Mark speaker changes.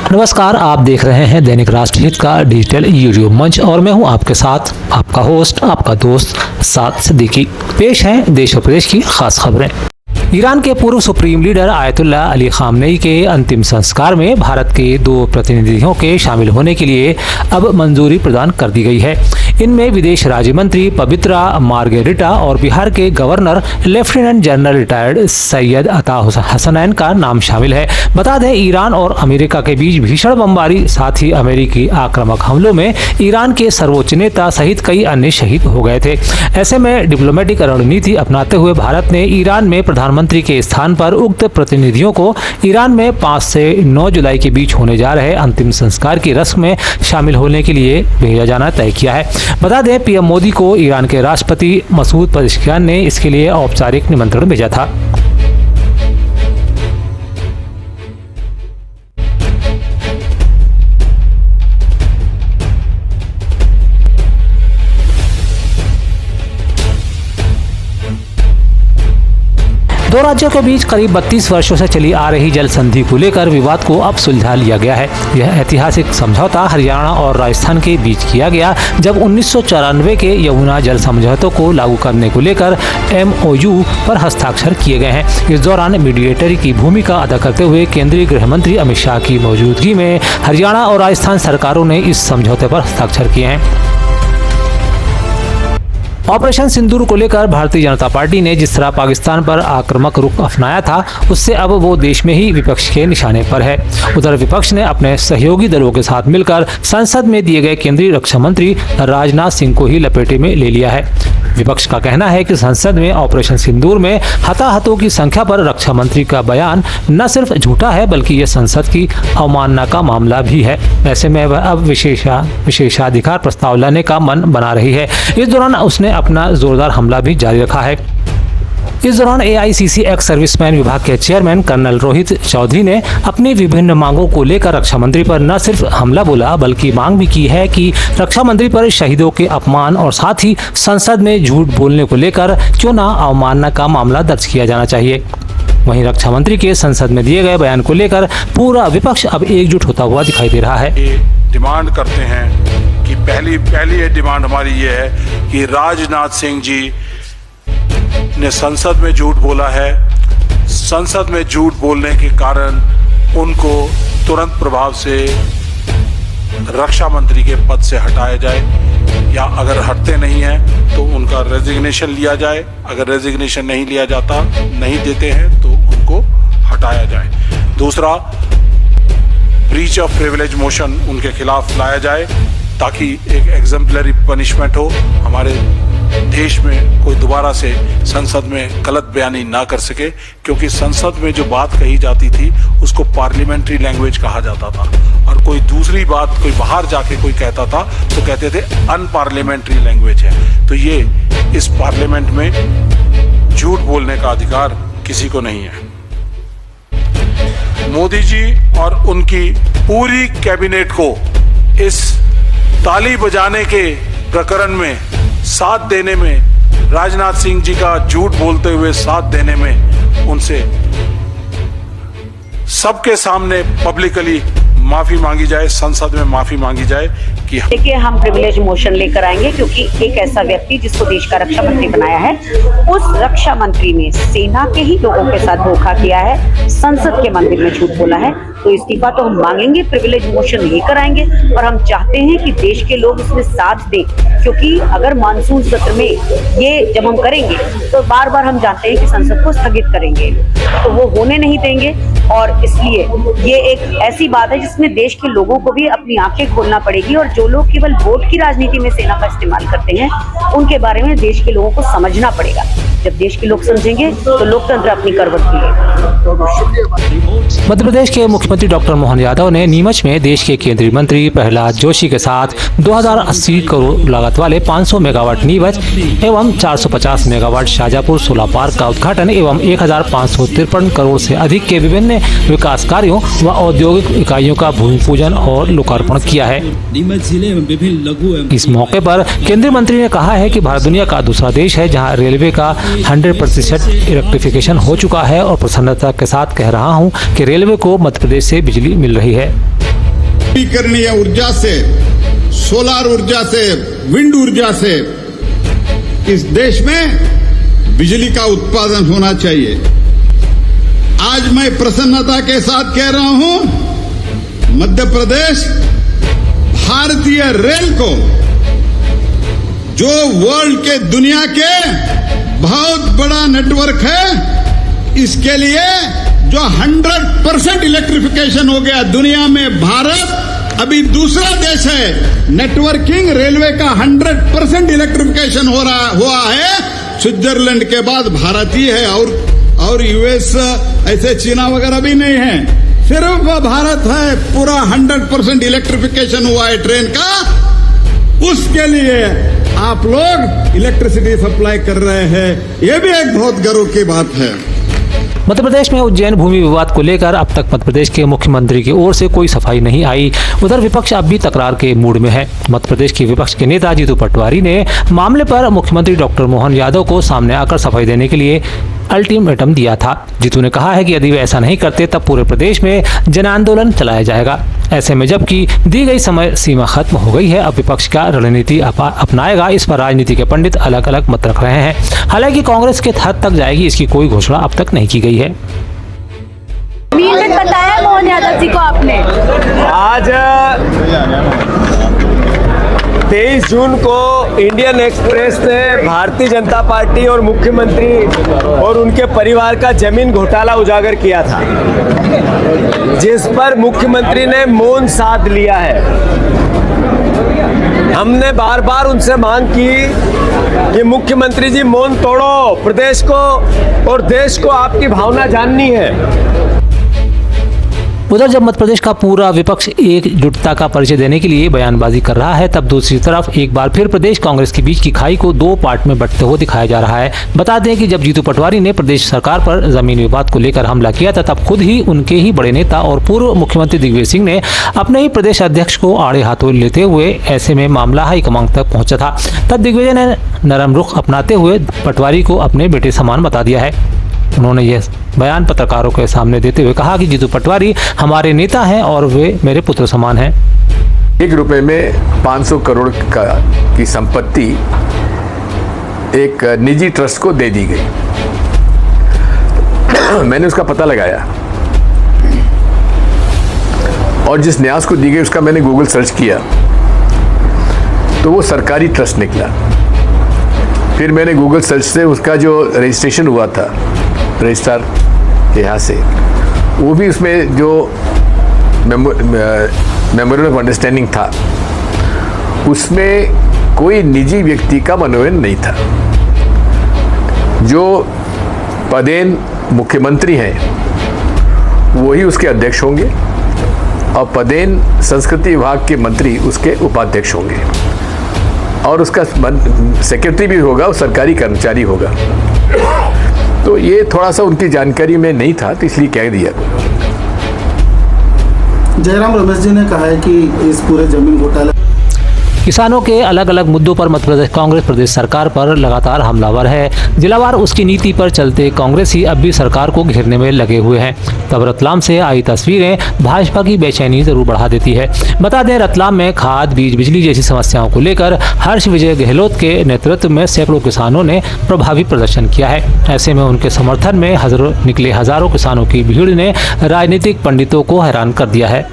Speaker 1: नमस्कार, आप देख रहे हैं दैनिक राष्ट्रहित का डिजिटल यूट्यूब मंच और मैं हूं आपके साथ आपका होस्ट, आपका दोस्त साद सिद्दीकी। पेश हैं देश और प्रदेश की खास खबरें। ईरान के पूर्व supreme leader ayatollah Ali Khamenei के अंतिम संस्कार में भारत के 2 प्रतिनिधियों के शामिल होने के लिए अब मंजूरी प्रदान कर दी गई है। इनमें विदेश राज्य मंत्री पवित्रा मार्गेरिटा और बिहार के governor lieutenant general retired Syed अता हसनैन का नाम शामिल है। बता दें, ईरान और अमेरिका के बीच भीषण बमबारी साथ ही अमेरिकी आक्रामक हमलों में ईरान के सर्वोच्च नेता सहित कई अन्य शहीद हो गए थे। ऐसे में डिप्लोमेटिक रणनीति अपनाते हुए भारत ने ईरान में प्रधानमंत्री के स्थान पर उक्त प्रतिनिधियों को ईरान में 5 से 9 जुलाई के बीच होने जा रहे अंतिम संस्कार की रस्म में शामिल होने के लिए भेजा जाना तय किया है। बता दें, पीएम मोदी को ईरान के राष्ट्रपति मसूद पेज़ेश्कियान ने इसके लिए औपचारिक निमंत्रण भेजा था। दो राज्यों के बीच करीब 32 वर्षों से चली आ रही जल संधि को लेकर विवाद को अब सुलझा लिया गया है। यह ऐतिहासिक समझौता हरियाणा और राजस्थान के बीच किया गया, जब 1994 के यमुना जल समझौतों को लागू करने को लेकर MOU पर हस्ताक्षर किए गए हैं। इस दौरान मीडिएटर की भूमिका अदा करते हुए केंद्रीय गृह मंत्री अमित शाह की मौजूदगी में हरियाणा और राजस्थान सरकारों ने इस समझौते पर हस्ताक्षर किए हैं। ऑपरेशन सिंदूर को लेकर भारतीय जनता पार्टी ने जिस तरह पाकिस्तान पर आक्रामक रुख अपनाया था, उससे अब वो देश में ही विपक्ष के निशाने पर है। उधर विपक्ष ने अपने सहयोगी दलों के साथ मिलकर संसद में दिए गए केंद्रीय रक्षा मंत्री राजनाथ सिंह को ही लपेटे में ले लिया है। विपक्ष का कहना है कि संसद में ऑपरेशन सिंदूर में हताहतों की संख्या पर रक्षा मंत्री का बयान न सिर्फ झूठा है, बल्कि ये संसद की अवमानना का मामला भी है। ऐसे में वह अब विशेषाधिकार प्रस्ताव लाने का मन बना रही है। इस दौरान उसने अपना जोरदार हमला भी जारी रखा है। इस दौरान AICC एक्स सर्विसमैन विभाग के चेयरमैन कर्नल रोहित चौधरी ने अपनी विभिन्न मांगों को लेकर रक्षा मंत्री पर न सिर्फ हमला बोला, बल्कि मांग भी की है कि रक्षा मंत्री पर शहीदों के अपमान और साथ ही संसद में झूठ बोलने को लेकर क्यों ना अवमानना का मामला दर्ज किया जाना चाहिए। वहीं रक्षा मंत्री के संसद में दिए गए बयान को लेकर पूरा विपक्ष अब एकजुट होता हुआ दिखाई दे रहा है।
Speaker 2: डिमांड करते हैं कि पहली डिमांड हमारी ये है कि राजनाथ सिंह जी ने संसद में झूठ बोला है। संसद में झूठ बोलने के कारण उनको तुरंत प्रभाव से रक्षा मंत्री के पद से हटाया जाए, या अगर हटते नहीं हैं तो उनका रेजिग्नेशन लिया जाए। अगर रेजिग्नेशन नहीं लिया जाता, नहीं देते हैं तो उनको हटाया जाए। दूसरा, ब्रीच ऑफ प्रिविलेज मोशन उनके खिलाफ लाया जाए ताकि एक एग्जाम्पलरी पनिशमेंट हो। हमारे देश में कोई दोबारा से संसद में गलत बयानी ना कर सके, क्योंकि संसद में जो बात कही जाती थी उसको पार्लियामेंट्री लैंग्वेज कहा जाता था, और कोई दूसरी बात कोई बाहर जाके कोई कहता था तो कहते थे अनपार्लियामेंट्री लैंग्वेज है। तो ये इस पार्लियामेंट में झूठ बोलने का अधिकार किसी को नहीं है। मोदी जी और उनकी पूरी कैबिनेट को इस ताली बजाने के प्रकरण में साथ देने में, राजनाथ सिंह जी का झूठ बोलते हुए साथ देने में, उनसे सबके सामने पब्लिकली माफी मांगी जाए, संसद में माफी मांगी जाए कि
Speaker 3: देखिए, हम प्रिविलेज मोशन लेकर आएंगे क्योंकि एक ऐसा व्यक्ति जिसको देश का रक्षा मंत्री बनाया है, उस रक्षा मंत्री ने सेना के ही लोगों के साथ धोखा किया है, संसद के मंदिर में झूठ बोला है। तो इस्तीफा तो हम मांगेंगे, प्रिविलेज मोशन लेकर आएंगे, और हम चाहते हैं कि देश के लोग इसमें साथ दें, क्योंकि अगर मानसून सत्र में ये जब हम करेंगे तो बार बार हम जानते हैं कि संसद को स्थगित करेंगे, तो वो होने नहीं देंगे। और इसलिए ये एक ऐसी बात है जिसमें देश के लोगों को भी अपनी आंखें खोलना पड़ेगी, और जो लोग केवल वोट की राजनीति में सेना का इस्तेमाल करते हैं उनके बारे में देश के लोगों को समझना पड़ेगा। जब देश के लोग समझेंगे तो लोकतंत्र अपनी करवट लेगा।
Speaker 1: मध्य प्रदेश के मुख्यमंत्री डॉक्टर मोहन यादव ने नीमच में देश के केंद्रीय मंत्री प्रहलाद जोशी के साथ 2080 करोड़ लागत वाले 500 मेगावाट नीमच एवं 450 मेगावाट शाजापुर सोलर पार्क का उद्घाटन एवं 1553 करोड़ से अधिक के विभिन्न विकास कार्यों व औद्योगिक इकाइयों का भूमि पूजन और लोकार्पण किया है। इस मौके पर केंद्रीय मंत्री ने कहा है कि भारत दुनिया का दूसरा देश है जहां रेलवे का 100% इलेक्ट्रिफिकेशन हो चुका है, और प्रसन्नता के साथ कह रहा हूं कि रेलवे को मध्य प्रदेश से बिजली मिल रही है।
Speaker 4: नवीकरणीय ऊर्जा से, सोलर ऊर्जा से, विंड ऊर्जा से इस देश में बिजली का उत्पादन होना चाहिए। आज मैं प्रसन्नता के साथ कह रहा हूं, मध्य प्रदेश भारतीय रेल को, जो वर्ल्ड के दुनिया के बहुत बड़ा नेटवर्क है, इसके लिए जो 100% इलेक्ट्रिफिकेशन हो गया दुनिया में, भारत अभी दूसरा देश है नेटवर्किंग रेलवे का 100% इलेक्ट्रिफिकेशन हुआ है। स्विट्जरलैंड के बाद भारत ही है, और यूएस ऐसे चीना वगैरह भी नहीं है, सिर्फ भारत है पूरा 100% इलेक्ट्रिफिकेशन हुआ है ट्रेन का। उसके लिए आप लोग इलेक्ट्रिसिटी सप्लाई कर रहे हैं, ये भी एक बहुत गर्व की बात है।
Speaker 1: मध्य प्रदेश में उज्जैन भूमि विवाद को लेकर अब तक मध्य प्रदेश के मुख्यमंत्री की ओर से कोई सफाई नहीं आई। उधर विपक्ष अब भी तकरार के मूड में है। मध्य प्रदेश के विपक्ष के नेता जीतू पटवारी ने मामले पर मुख्यमंत्री डॉक्टर मोहन यादव को सामने आकर सफाई देने के लिए अल्टीमेटम दिया था। जीतू ने कहा है कि यदि वे ऐसा नहीं करते तब पूरे प्रदेश में जन आंदोलन चलाया जाएगा। ऐसे में जबकि दी गई समय सीमा खत्म हो गई है, अब विपक्ष क्या रणनीति अपनाएगा, इस पर राजनीति के पंडित अलग अलग मत रख रहे हैं। हालांकि कांग्रेस के हद तक जाएगी इसकी कोई घोषणा अब तक नहीं की गई है।
Speaker 5: मीट बताया मोहन यादव जी को आपने
Speaker 6: आज 23 जून को इंडियन एक्सप्रेस ने भारतीय जनता पार्टी और मुख्यमंत्री और उनके परिवार का जमीन घोटाला उजागर किया था, जिस पर मुख्यमंत्री ने मौन साध लिया है। हमने बार बार उनसे मांग की कि मुख्यमंत्री जी मौन तोड़ो, प्रदेश को और देश को आपकी भावना जाननी है।
Speaker 1: उधर जब मध्य प्रदेश का पूरा विपक्ष एकजुटता का परिचय देने के लिए बयानबाजी कर रहा है, तब दूसरी तरफ एक बार फिर प्रदेश कांग्रेस के बीच की खाई को दो पार्ट में बंटते हुए दिखाया जा रहा है। बता दें कि जब जीतू पटवारी ने प्रदेश सरकार पर जमीन विवाद को लेकर हमला किया था, तब खुद ही उनके ही बड़े नेता और पूर्व मुख्यमंत्री दिग्विजय सिंह ने अपने ही प्रदेश अध्यक्ष को आड़े हाथों लेते हुए ऐसे में मामला हाईकमान तक पहुंचा था। तब दिग्विजय ने नरम रुख अपनाते हुए पटवारी को अपने बेटे समान बता दिया है। उन्होंने यह बयान पत्रकारों के सामने देते हुए कहा कि जीतू पटवारी हमारे नेता हैं और वे मेरे पुत्र समान हैं।
Speaker 7: ₹1 में 500 करोड़ की संपत्ति एक निजी ट्रस्ट को दे दी गई। मैंने उसका पता लगाया और जिस न्यास को दी गई उसका मैंने गूगल सर्च किया तो वो सरकारी ट्रस्ट निकला। फिर मैंने गूगल सर्च से उसका जो रजिस्ट्रेशन हुआ था रजिस्ट्रार के यहाँ से, वो भी उसमें जो मेमोरेंडम ऑफ अंडरस्टैंडिंग था उसमें कोई निजी व्यक्ति का मनोनयन नहीं था। जो पदेन मुख्यमंत्री हैं वही उसके अध्यक्ष होंगे और पदेन संस्कृति विभाग के मंत्री उसके उपाध्यक्ष होंगे और उसका सेक्रेटरी भी होगा, वो सरकारी कर्मचारी होगा। तो ये थोड़ा सा उनकी जानकारी में नहीं था तो इसलिए कह दिया।
Speaker 8: जयराम रमेश जी ने कहा है कि इस पूरे जमीन घोटाले
Speaker 1: किसानों के अलग अलग मुद्दों पर मध्य प्रदेश कांग्रेस प्रदेश सरकार पर लगातार हमलावर है। जिलावार उसकी नीति पर चलते कांग्रेस ही अब भी सरकार को घेरने में लगे हुए हैं। तब रतलाम से आई तस्वीरें भाजपा की बेचैनी जरूर बढ़ा देती है। बता दें, रतलाम में खाद, बीज, बिजली जैसी समस्याओं को लेकर हर्ष विजय गहलोत के नेतृत्व में सैकड़ों किसानों ने प्रभावी प्रदर्शन किया है। ऐसे में उनके समर्थन में निकले हजारों किसानों की भीड़ ने राजनीतिक पंडितों को हैरान कर दिया है।